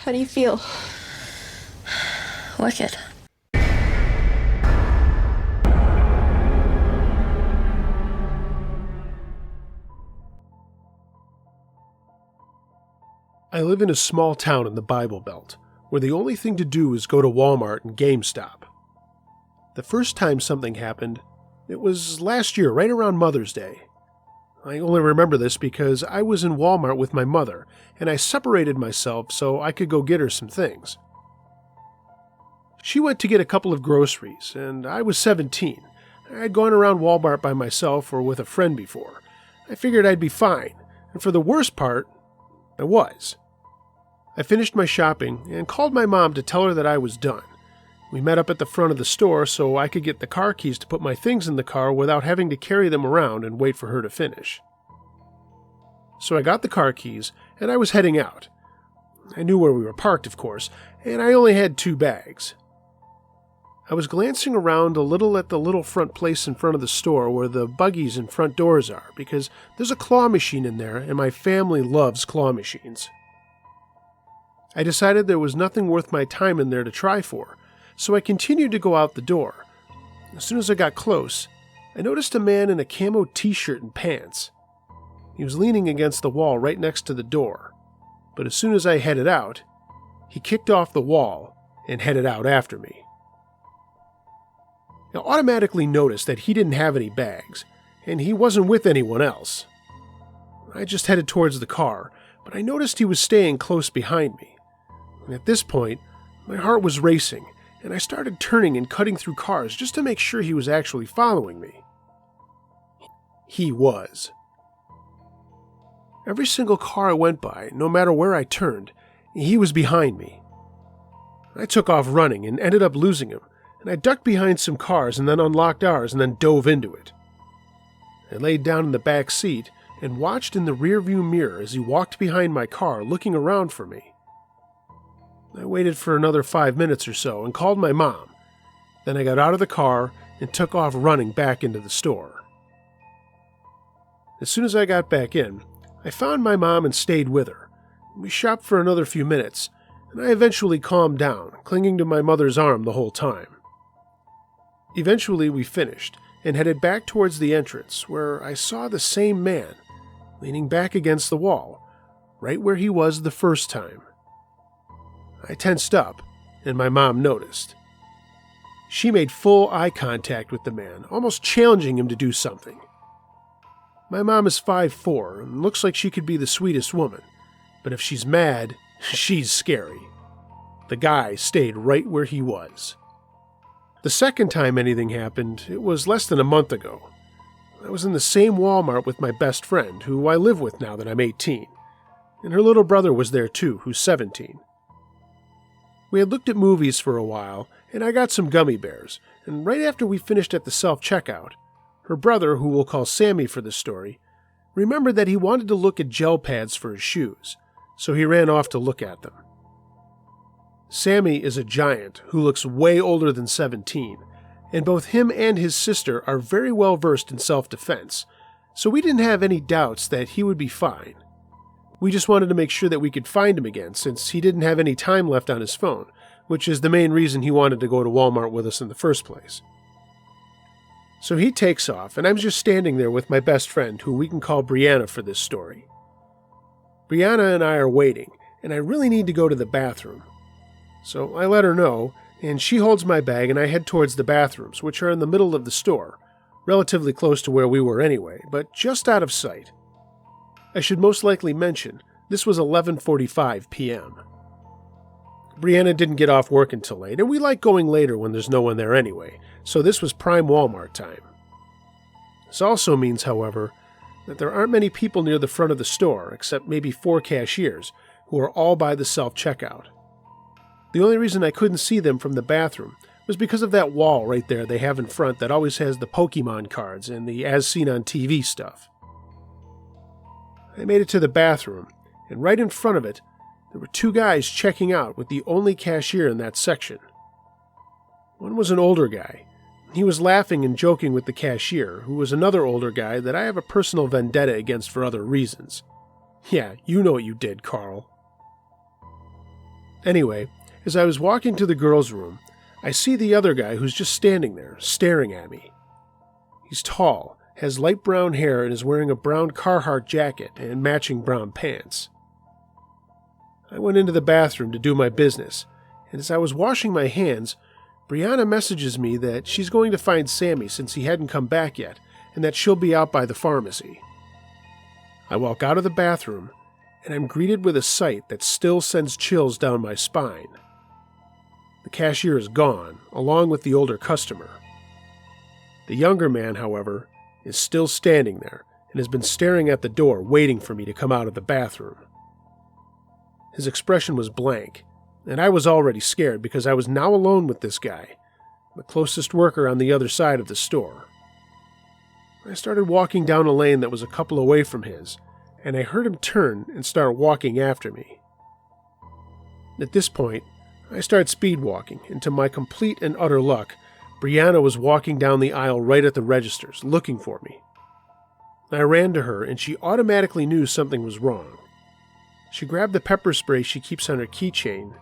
How do you feel? Wicked. I live in a small town in the Bible Belt, where the only thing to do is go to Walmart and GameStop. The first time something happened, it was last year, right around Mother's Day. I only remember this because I was in Walmart with my mother, and I separated myself so I could go get her some things. She went to get a couple of groceries, and I was 17. I'd gone around Walmart by myself or with a friend before. I figured I'd be fine, and for the worst part, I was. I finished my shopping and called my mom to tell her that I was done. We met up at the front of the store so I could get the car keys to put my things in the car without having to carry them around and wait for her to finish. So I got the car keys and I was heading out. I knew where we were parked, of course, and I only had 2 bags. I was glancing around a little at the little front place in front of the store where the buggies and front doors are, because there's a claw machine in there and my family loves claw machines. I decided there was nothing worth my time in there to try for, so I continued to go out the door. As soon as I got close, I noticed a man in a camo t-shirt and pants. He was leaning against the wall right next to the door, but as soon as I headed out, he kicked off the wall and headed out after me. I automatically noticed that he didn't have any bags, and he wasn't with anyone else. I just headed towards the car, but I noticed he was staying close behind me. And at this point, my heart was racing, and I started turning and cutting through cars just to make sure he was actually following me. He was. Every single car I went by, no matter where I turned, he was behind me. I took off running and ended up losing him, and I ducked behind some cars and then unlocked ours and then dove into it. I laid down in the back seat and watched in the rearview mirror as he walked behind my car looking around for me. I waited for another 5 minutes or so and called my mom. Then I got out of the car and took off running back into the store. As soon as I got back in, I found my mom and stayed with her. We shopped for another few minutes, and I eventually calmed down, clinging to my mother's arm the whole time. Eventually we finished and headed back towards the entrance, where I saw the same man, leaning back against the wall, right where he was the first time. I tensed up, and my mom noticed. She made full eye contact with the man, almost challenging him to do something. My mom is 5'4" and looks like she could be the sweetest woman, but if she's mad, she's scary. The guy stayed right where he was. The second time anything happened, it was less than a month ago. I was in the same Walmart with my best friend, who I live with now that I'm 18, and her little brother was there too, who's 17. We had looked at movies for a while, and I got some gummy bears, and right after we finished at the self-checkout, her brother, who we'll call Sammy for this story, remembered that he wanted to look at gel pads for his shoes, so he ran off to look at them. Sammy is a giant who looks way older than 17, and both him and his sister are very well versed in self-defense, so we didn't have any doubts that he would be fine. We just wanted to make sure that we could find him again, since he didn't have any time left on his phone, which is the main reason he wanted to go to Walmart with us in the first place. So he takes off, and I'm just standing there with my best friend, who we can call Brianna for this story. Brianna and I are waiting, and I really need to go to the bathroom. So I let her know, and she holds my bag, and I head towards the bathrooms, which are in the middle of the store, relatively close to where we were anyway, but just out of sight. I should most likely mention, this was 11:45 p.m. Brianna didn't get off work until late, and we like going later when there's no one there anyway, so this was prime Walmart time. This also means, however, that there aren't many people near the front of the store, except maybe 4 cashiers, who are all by the self-checkout. The only reason I couldn't see them from the bathroom was because of that wall right there they have in front that always has the Pokemon cards and the as seen on TV stuff. I made it to the bathroom, and right in front of it, there were 2 guys checking out with the only cashier in that section. One was an older guy. He was laughing and joking with the cashier, who was another older guy that I have a personal vendetta against for other reasons. Yeah, you know what you did, Carl. Anyway, as I was walking to the girls' room, I see the other guy who's just standing there, staring at me. He's tall, has light brown hair, and is wearing a brown Carhartt jacket and matching brown pants. I went into the bathroom to do my business, and as I was washing my hands, Brianna messages me that she's going to find Sammy since he hadn't come back yet, and that she'll be out by the pharmacy. I walk out of the bathroom, and I'm greeted with a sight that still sends chills down my spine. The cashier is gone, along with the older customer. The younger man, however, is still standing there and has been staring at the door waiting for me to come out of the bathroom. His expression was blank, and I was already scared because I was now alone with this guy, the closest worker on the other side of the store. I started walking down a lane that was a couple away from his, and I heard him turn and start walking after me. At this point, I start speed walking, and to my complete and utter luck, Brianna was walking down the aisle right at the registers, looking for me. I ran to her, and she automatically knew something was wrong. She grabbed the pepper spray she keeps on her keychain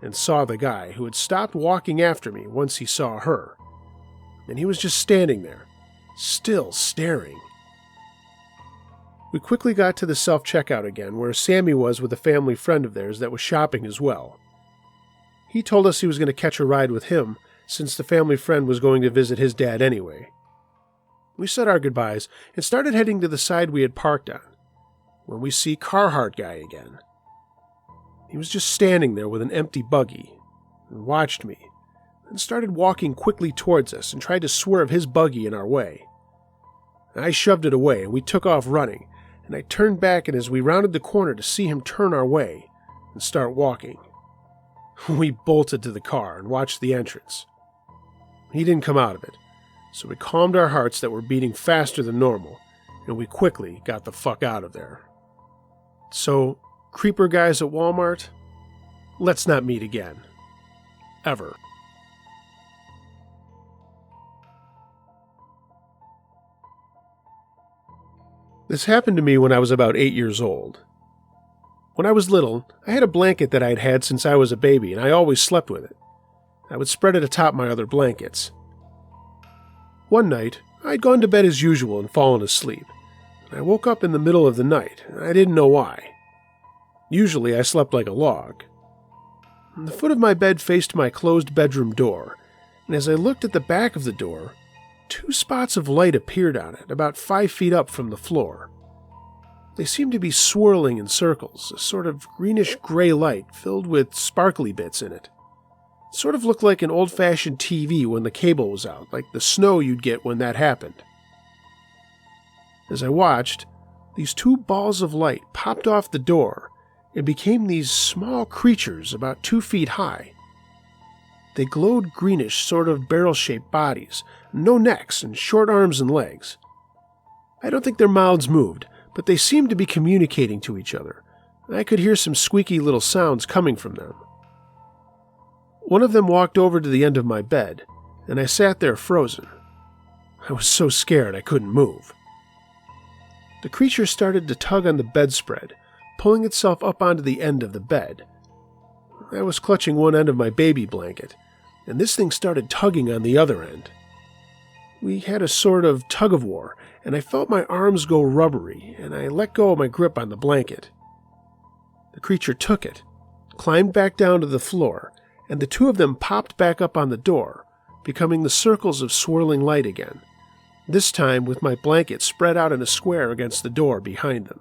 and saw the guy, who had stopped walking after me once he saw her. And he was just standing there, still staring. We quickly got to the self-checkout again, where Sammy was with a family friend of theirs that was shopping as well. He told us he was going to catch a ride with him, since the family friend was going to visit his dad anyway. We said our goodbyes and started heading to the side we had parked on, when we see Carhartt guy again. He was just standing there with an empty buggy, and watched me, and started walking quickly towards us and tried to swerve his buggy in our way. I shoved it away, and we took off running, and I turned back, and as we rounded the corner to see him turn our way and start walking, we bolted to the car and watched the entrance. He didn't come out of it, so we calmed our hearts that were beating faster than normal, and we quickly got the fuck out of there. So, creeper guys at Walmart, let's not meet again. Ever. This happened to me when I was about 8 years old. When I was little, I had a blanket that I'd had since I was a baby, and I always slept with it. I would spread it atop my other blankets. One night, I'd gone to bed as usual and fallen asleep. I woke up in the middle of the night, and I didn't know why. Usually, I slept like a log. The foot of my bed faced my closed bedroom door, and as I looked at the back of the door, 2 spots of light appeared on it, about 5 feet up from the floor. They seemed to be swirling in circles, a sort of greenish-gray light filled with sparkly bits in it. It sort of looked like an old-fashioned TV when the cable was out, like the snow you'd get when that happened. As I watched, these 2 balls of light popped off the door and became these small creatures about 2 feet high. They glowed greenish, sort of barrel-shaped bodies, no necks, and short arms and legs. I don't think their mouths moved, but they seemed to be communicating to each other. I could hear some squeaky little sounds coming from them. One of them walked over to the end of my bed, and I sat there frozen. I was so scared I couldn't move. The creature started to tug on the bedspread, pulling itself up onto the end of the bed. I was clutching one end of my baby blanket, and this thing started tugging on the other end. We had a sort of tug-of-war, and I felt my arms go rubbery, and I let go of my grip on the blanket. The creature took it, climbed back down to the floor, and the 2 of them popped back up on the door, becoming the circles of swirling light again, this time with my blanket spread out in a square against the door behind them.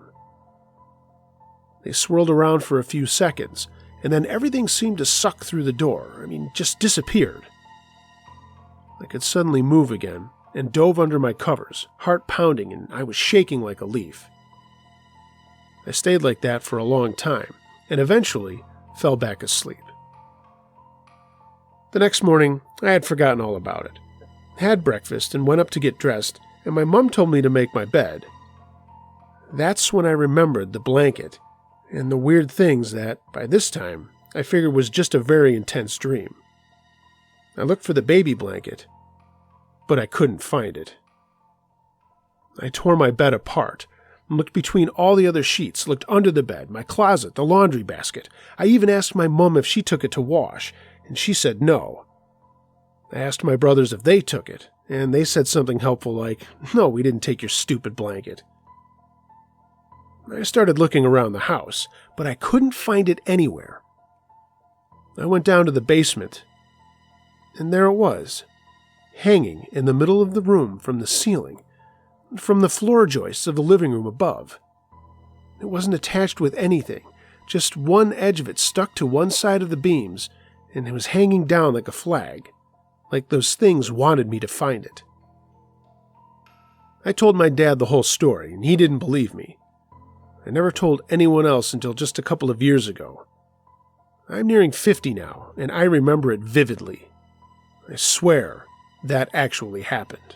They swirled around for a few seconds, and then everything seemed to suck through the door, just disappeared. I could suddenly move again, and dove under my covers, heart pounding, and I was shaking like a leaf. I stayed like that for a long time, and eventually fell back asleep. The next morning, I had forgotten all about it. Had breakfast and went up to get dressed, and my mom told me to make my bed. That's when I remembered the blanket and the weird things that, by this time, I figured was just a very intense dream. I looked for the baby blanket, but I couldn't find it. I tore my bed apart, looked between all the other sheets, looked under the bed, my closet, the laundry basket. I even asked my mom if she took it to wash, and she said no. I asked my brothers if they took it, and they said something helpful like, "No, we didn't take your stupid blanket." I started looking around the house, but I couldn't find it anywhere. I went down to the basement, and there it was, hanging in the middle of the room from the ceiling, from the floor joists of the living room above. It wasn't attached with anything, just one edge of it stuck to one side of the beams, and it was hanging down like a flag, like those things wanted me to find it. I told my dad the whole story, and he didn't believe me. I never told anyone else until just a couple of years ago. I'm nearing 50 now, and I remember it vividly. I swear that actually happened.